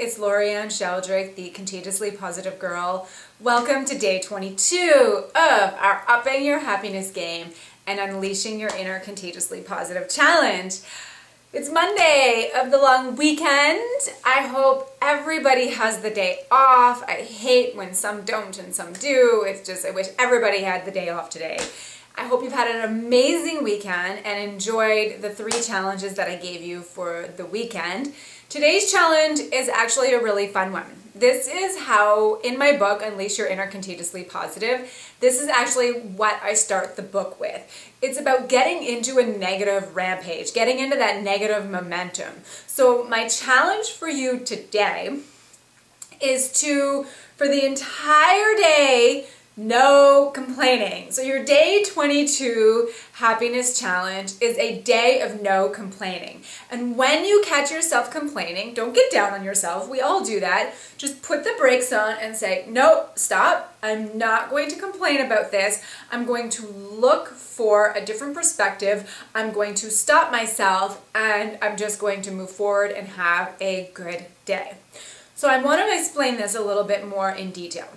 it's Laurie-ann the Contagiously Positive Girl. Welcome to day 22 of our Upping Your Happiness Game and Unleashing Your Inner Contagiously Positive Challenge. It's Monday of the long weekend. I hope everybody has the day off. I hate when some don't and some do. It's just, I wish everybody had the day off today. I hope you've had an amazing weekend and enjoyed the 3 challenges that I gave you for the weekend. Today's challenge is actually a really fun one. This is how, in my book, Unleash Your Inner Contagiously Positive, this is actually what I start the book with. It's about getting into a negative rampage, getting into that negative momentum. So my challenge for you today is to, for the entire day, no complaining. So your day 22 happiness challenge is a day of no complaining. And when you catch yourself complaining, don't get down on yourself. We all do that. Just put the brakes on and say, nope, stop. I'm not going to complain about this. I'm going to look for a different perspective. I'm going to stop myself and I'm just going to move forward and have a good day. So I want to explain this a little bit more in detail.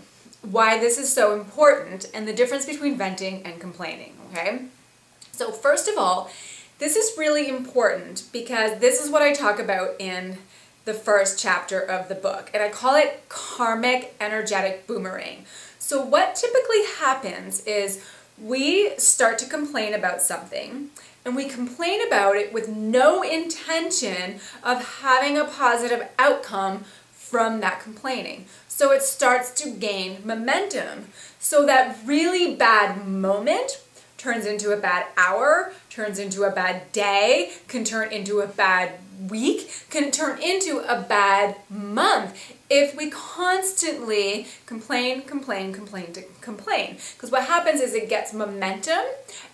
Why this is so important and the difference between venting and complaining, okay? So first of all, this is really important because this is what I talk about in the first chapter of the book, and I call it karmic energetic boomerang. So what typically happens is we start to complain about something, and we complain about it with no intention of having a positive outcome from that complaining. So it starts to gain momentum. So that really bad moment turns into a bad hour, turns into a bad day, can turn into a bad week, can turn into a bad month if we constantly complain. Because what happens is it gets momentum,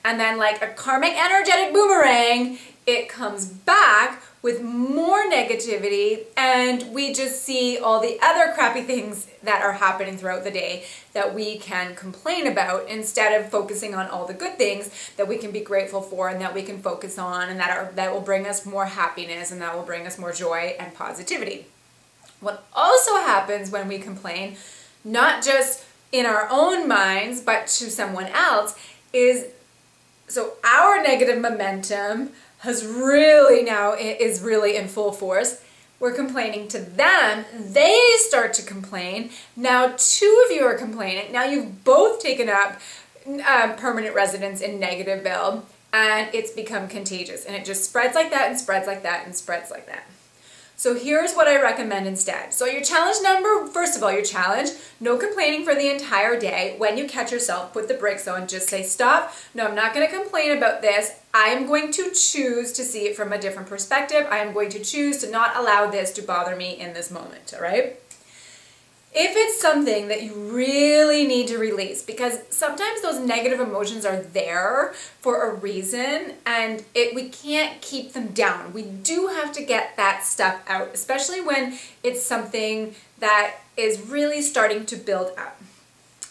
and then like a karmic energetic boomerang, it comes back with more negativity, and we just see all the other crappy things that are happening throughout the day that we can complain about instead of focusing on all the good things that we can be grateful for and that we can focus on and that will bring us more happiness and that will bring us more joy and positivity. What also happens when we complain, not just in our own minds but to someone else, is so our negative momentum is really in full force. We're complaining to them. They start to complain. Now 2 of you are complaining. Now you've both taken up permanent residence in Negativeville, and it's become contagious. And it just spreads like that and spreads like that and spreads like that. So here's what I recommend instead. So your challenge first of all, your challenge, no complaining for the entire day. When you catch yourself, put the brakes on, just say stop. No, I'm not going to complain about this. I am going to choose to see it from a different perspective. I am going to choose to not allow this to bother me in this moment, all right? If it's something that you really need to release, because sometimes those negative emotions are there for a reason and we can't keep them down. We do have to get that stuff out, especially when it's something that is really starting to build up.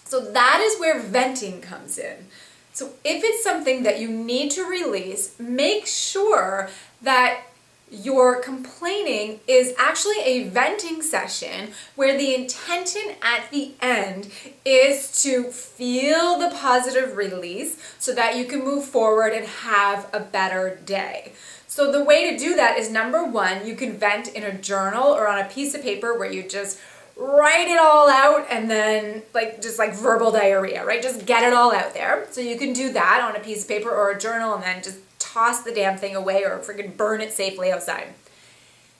So that is where venting comes in. So if it's something that you need to release, make sure that your complaining is actually a venting session where the intention at the end is to feel the positive release so that you can move forward and have a better day. So the way to do that is, number 1, you can vent in a journal or on a piece of paper where you just write it all out and then just like verbal diarrhea, right? Just get it all out there. So you can do that on a piece of paper or a journal and then just toss the damn thing away or freaking burn it safely outside.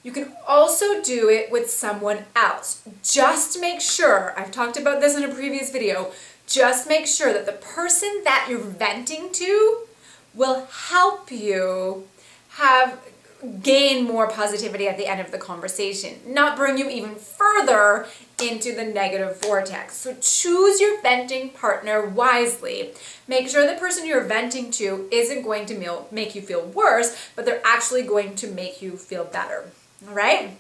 You can also do it with someone else. Just make sure, I've talked about this in a previous video, just make sure that the person that you're venting to will help you gain more positivity at the end of the conversation, not bring you even further into the negative vortex. So choose your venting partner wisely. Make sure the person you're venting to isn't going to make you feel worse, but they're actually going to make you feel better. All right?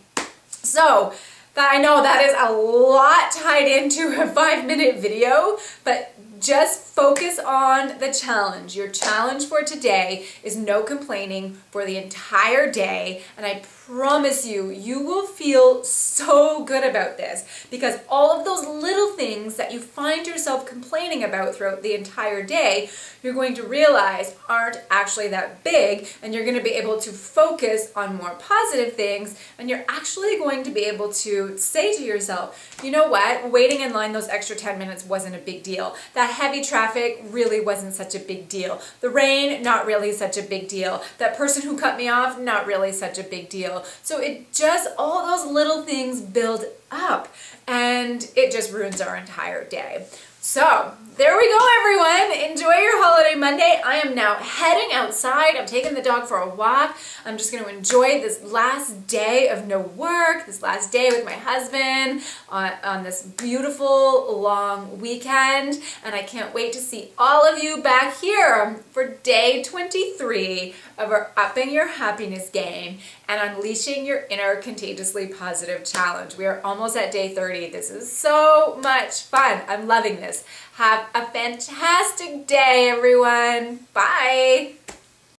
So I know that is a lot tied into a 5-minute video, but just Focus on the challenge. Your challenge for today is no complaining for the entire day, and I promise you, you will feel so good about this because all of those little things that you find yourself complaining about throughout the entire day, you're going to realize aren't actually that big, and you're going to be able to focus on more positive things, and you're actually going to be able to say to yourself, you know what, waiting in line those extra 10 minutes wasn't a big deal. That heavy traffic really wasn't such a big deal. The rain, not really such a big deal. That person who cut me off, not really such a big deal. So it just, all those little things build up and it just ruins our entire day. So there we go, everyone. Enjoy your holiday Monday. I am now heading outside. I'm taking the dog for a walk. I'm just going to enjoy this last day of no work, this last day with my husband on this beautiful long weekend. And I can't wait to see all of you back here for day 23 of our Upping Your Happiness game and Unleashing Your Inner Contagiously Positive Challenge. We are almost at day 30. This is so much fun. I'm loving this. Have a fantastic day, everyone. Bye.